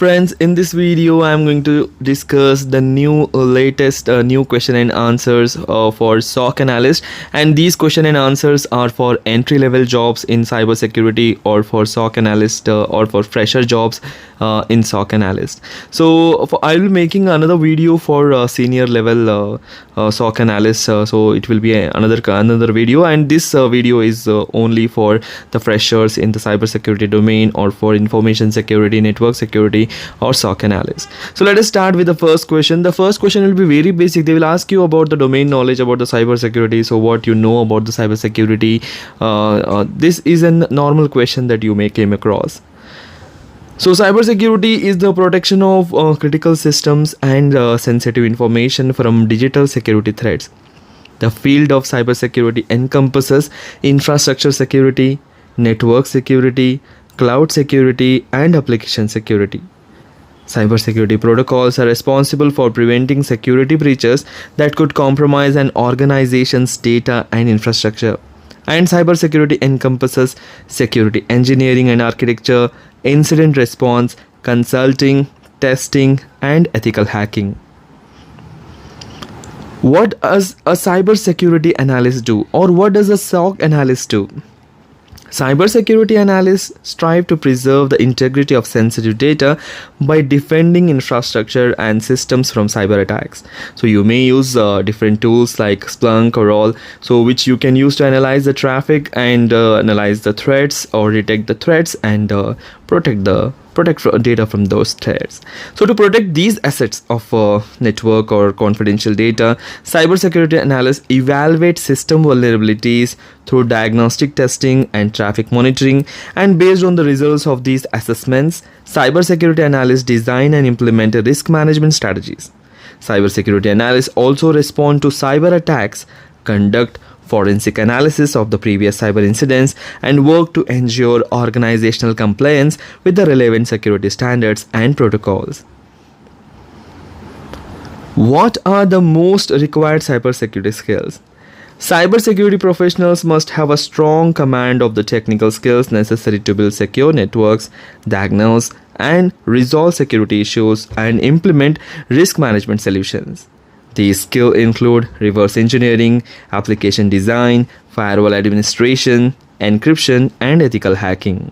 Friends, in this video I am going to discuss the latest new question and answers for SOC analyst, and these question and answers are for entry level jobs in cybersecurity or for SOC analyst or for fresher jobs in SOC analyst. So I will be making another video for senior level SOC analyst, so it will be another video, and this video is only for the freshers in the cybersecurity domain or for information security, network security or SOC analyst. So let us start with the first question. The first question will be very basic. They will ask you about the domain knowledge about the cybersecurity, so what you know about the cybersecurity. This is a normal question that you may came across. So cybersecurity is the protection of critical systems and sensitive information from digital security threats. The field of cybersecurity encompasses infrastructure security, network security, cloud security, and application security. Cybersecurity protocols are responsible for preventing security breaches that could compromise an organization's data and infrastructure. And cybersecurity encompasses security engineering and architecture, incident response, consulting, testing, and ethical hacking. What does a cybersecurity analyst do, or what does a SOC analyst do? Cybersecurity analysts strive to preserve the integrity of sensitive data by defending infrastructure and systems from cyber attacks. So you may use different tools like Splunk or all, so which you can use to analyze the traffic and analyze the threats or detect the threats and protect data from those threats. So to protect these assets of network or confidential data, cybersecurity analysts evaluate system vulnerabilities through diagnostic testing and traffic monitoring, and based on the results of these assessments, cybersecurity analysts design and implement risk management strategies. Cybersecurity analysts also respond to cyber attacks, conduct forensic analysis of the previous cyber incidents, and work to ensure organizational compliance with the relevant security standards and protocols. What are the most required cybersecurity skills? Cybersecurity professionals must have a strong command of the technical skills necessary to build secure networks, diagnose and resolve security issues, and implement risk management solutions. These skills include reverse engineering, application design, firewall administration, encryption, and ethical hacking.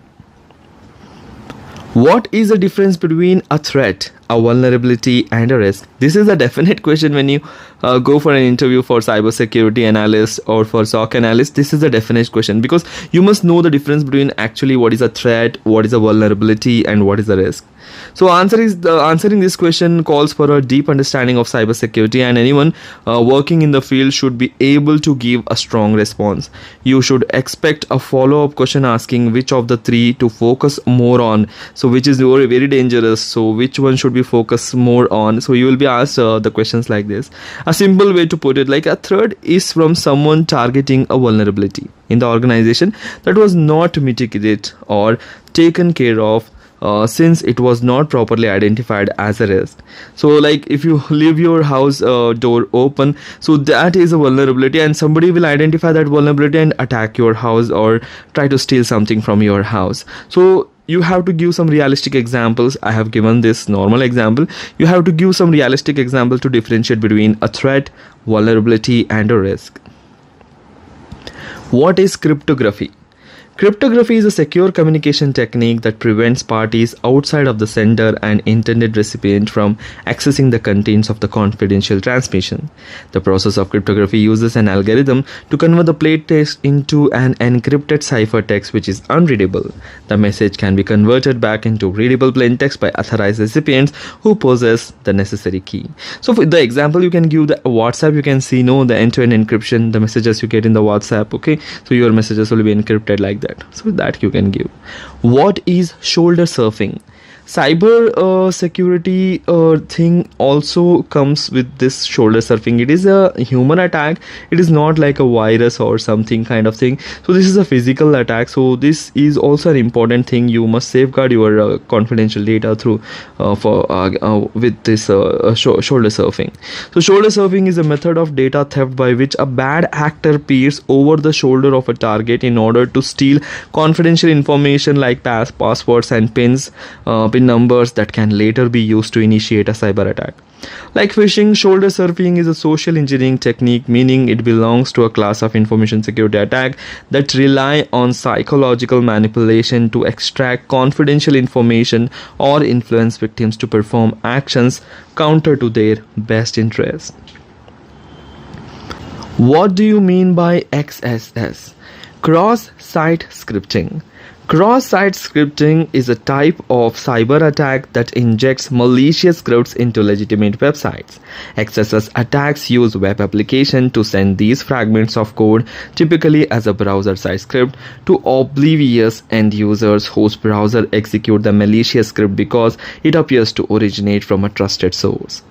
What is the difference between a threat, a vulnerability, and a risk? This is a definite question when you go for an interview for cybersecurity analyst or for SOC analyst. This is a definite question because you must know the difference between actually what is a threat, what is a vulnerability, and what is a risk. So answering this question calls for a deep understanding of cybersecurity, and anyone working in the field should be able to give a strong response. You should expect a follow-up question asking which of the three to focus more on. So which is very, very dangerous. So which one should be focused more on? So you will be asked the questions like this. A simple way to put it, like a threat is from someone targeting a vulnerability in the organization that was not mitigated or taken care of since it was not properly identified as a risk. So like if you leave your house door open, so that is a vulnerability, and somebody will identify that vulnerability and attack your house or try to steal something from your house. So you have to give some realistic examples. I have given this normal example. You have to give some realistic example to differentiate between a threat, vulnerability, and a risk. What is cryptography? Cryptography is a secure communication technique that prevents parties outside of the sender and intended recipient from accessing the contents of the confidential transmission. The process of cryptography uses an algorithm to convert the plain text into an encrypted ciphertext which is unreadable. The message can be converted back into readable plain text by authorized recipients who possess the necessary key. So for the example, you can give the WhatsApp. You can see the end-to-end encryption, the messages you get in the WhatsApp. Okay, so your messages will be encrypted like that. So that you can give. What is shoulder surfing? Cyber security thing also comes with this shoulder surfing. It is a human attack. It is not like a virus or something kind of thing. So this is a physical attack. So this is also an important thing. You must safeguard your confidential data through with this shoulder surfing. So shoulder surfing is a method of data theft by which a bad actor peers over the shoulder of a target in order to steal confidential information like passwords and pin with numbers that can later be used to initiate a cyber attack. Like phishing, shoulder surfing is a social engineering technique, meaning it belongs to a class of information security attack that rely on psychological manipulation to extract confidential information or influence victims to perform actions counter to their best interest. What do you mean by XSS? Cross-site scripting. Cross-site scripting is a type of cyber attack that injects malicious scripts into legitimate websites. XSS attacks use web applications to send these fragments of code, typically as a browser-side script, to oblivious end users whose browser execute the malicious script because it appears to originate from a trusted source.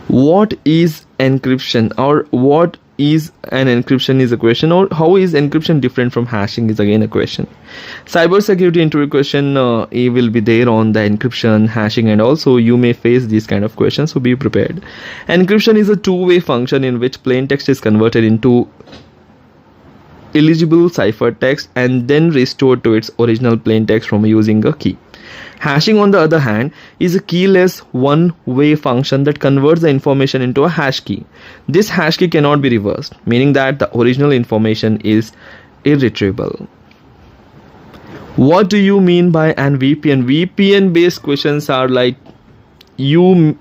What is encryption, or what is an encryption is a question, or how is encryption different from hashing is again a question. Cybersecurity interview question it will be there on the encryption, hashing, and also you may face these kind of questions, so be prepared. Encryption is a two-way function in which plain text is converted into illegible ciphertext and then restored to its original plain text from using a key. Hashing, on the other hand, is a keyless one-way function that converts the information into a hash key. This hash key cannot be reversed, meaning that the original information is irretrievable. What do you mean by an VPN? VPN based questions are like you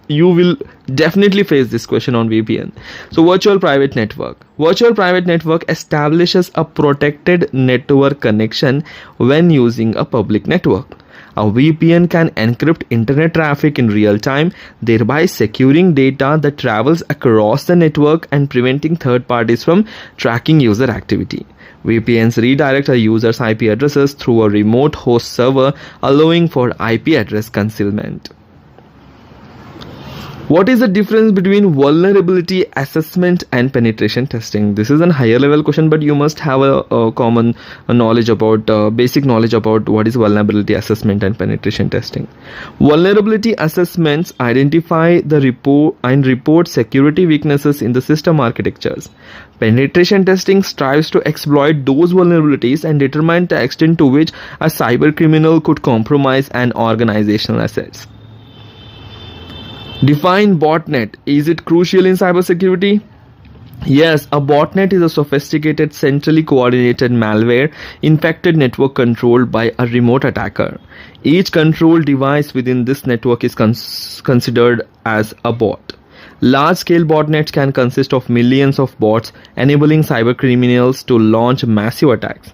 will definitely face this question on VPN. So virtual private network. Virtual private network establishes a protected network connection when using a public network. A VPN can encrypt internet traffic in real time, thereby securing data that travels across the network and preventing third parties from tracking user activity. VPNs redirect a user's IP addresses through a remote host server, allowing for IP address concealment. What is the difference between vulnerability assessment and penetration testing? This is a higher level question, but you must have a common knowledge about basic knowledge about what is vulnerability assessment and penetration testing. Vulnerability assessments identify the report security weaknesses in the system architectures. Penetration testing strives to exploit those vulnerabilities and determine the extent to which a cyber criminal could compromise an organizational assets. Define botnet. Is it crucial in cybersecurity? Yes, a botnet is a sophisticated, centrally coordinated malware infected network controlled by a remote attacker. Each controlled device within this network is considered as a bot. Large-scale botnets can consist of millions of bots, enabling cybercriminals to launch massive attacks.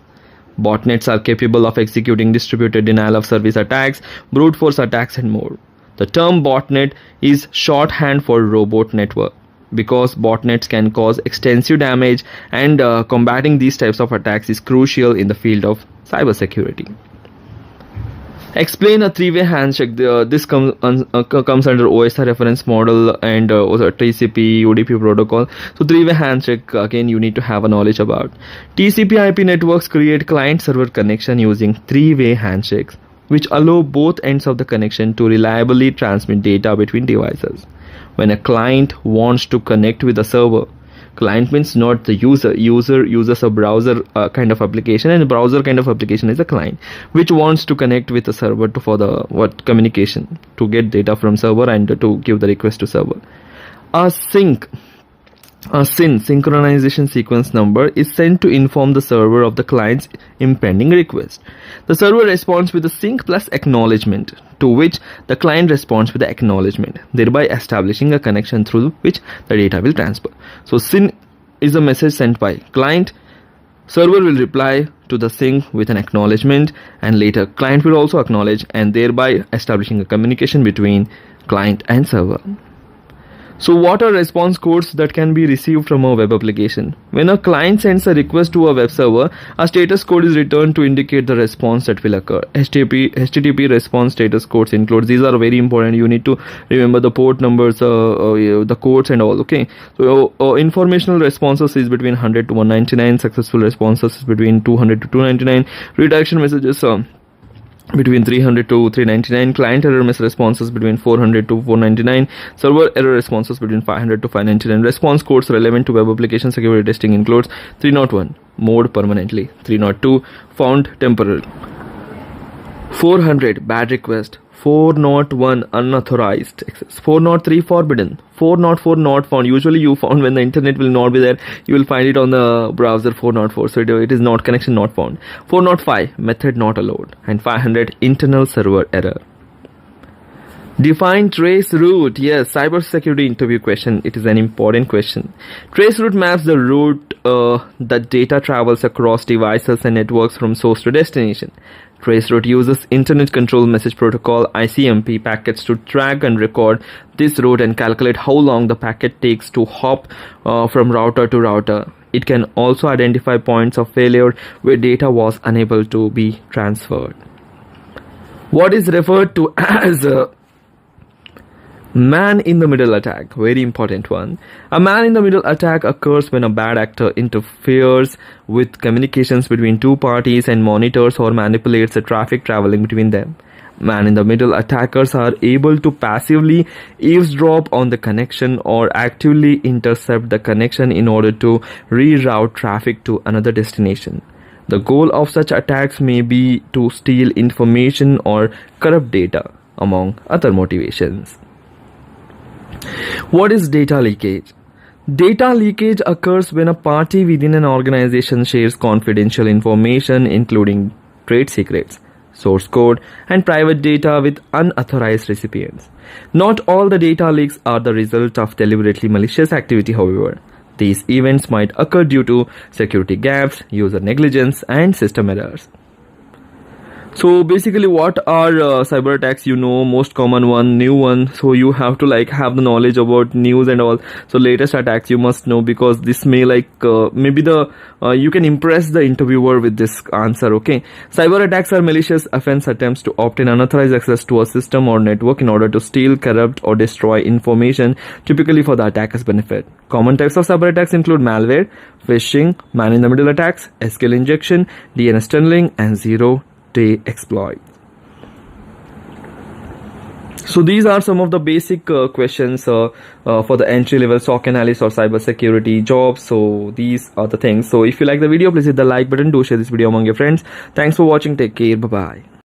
Botnets are capable of executing distributed denial-of-service attacks, brute force attacks, and more. The term botnet is shorthand for robot network because botnets can cause extensive damage, and combating these types of attacks is crucial in the field of cybersecurity. Explain a three-way handshake. This comes under OSI reference model and also TCP UDP protocol. So three-way handshake, again you need to have a knowledge about. TCP/IP networks create client-server connection using three-way handshakes, which allow both ends of the connection to reliably transmit data between devices. When a client wants to connect with a server, client means not the user. User uses a browser kind of application, and a browser kind of application is a client, which wants to connect with the server for the communication, to get data from server and to give the request to server. A SYN, synchronization sequence number, is sent to inform the server of the client's impending request. The server responds with a sync plus acknowledgement, to which the client responds with the acknowledgement, thereby establishing a connection through which the data will transfer. So SYN is a message sent by client. Server will reply to the sync with an acknowledgement, and later client will also acknowledge, and thereby establishing a communication between client and server. So what are response codes that can be received from a web application? When a client sends a request to a web server, a status code is returned to indicate the response that will occur. HTTP response status codes include, these are very important. You need to remember the port numbers, the codes and all. Okay. So informational responses is between 100 to 199. Successful responses is between 200 to 299. Redirection messages between 300 to 399, client error message responses between 400 to 499, server error responses between 500 to 599. Response codes relevant to web application security testing includes 301, mode permanently, 302, found temporarily. 400 bad request. 401 unauthorized access. 403 forbidden. 404 not found. Usually you found when the internet will not be there, you will find it on the browser. 404, so it is not connection not found. 405 method not allowed. And 500 internal server error. Define trace route. Yes, cybersecurity interview question. It is an important question. Trace route maps the route that data travels across devices and networks from source to destination. Trace route uses Internet Control Message Protocol (ICMP) packets to track and record this route and calculate how long the packet takes to hop from router to router. It can also identify points of failure where data was unable to be transferred. What is referred to as a man in the middle attack? Very important one. A man in the middle attack occurs when a bad actor interferes with communications between two parties and monitors or manipulates the traffic traveling between them. Man in the middle attackers are able to passively eavesdrop on the connection or actively intercept the connection in order to reroute traffic to another destination. The goal of such attacks may be to steal information or corrupt data, among other motivations. What is data leakage? Data leakage occurs when a party within an organization shares confidential information, including trade secrets, source code, and private data with unauthorized recipients. Not all the data leaks are the result of deliberately malicious activity, however. These events might occur due to security gaps, user negligence, and system errors. So basically, what are cyber attacks? Most common one, new one. So you have to have the knowledge about news and all. So latest attacks you must know, because this may maybe you can impress the interviewer with this answer. Okay, cyber attacks are malicious offense attempts to obtain unauthorized access to a system or network in order to steal, corrupt, or destroy information, typically for the attacker's benefit. Common types of cyber attacks include malware, phishing, man-in-the-middle attacks, SQL injection, DNS tunneling, and zero-day exploits. So these are some of the basic questions for the entry-level SOC analyst or cybersecurity jobs. So these are the things. So if you like the video, please hit the like button. Do share this video among your friends. Thanks for watching. Take care. Bye-bye.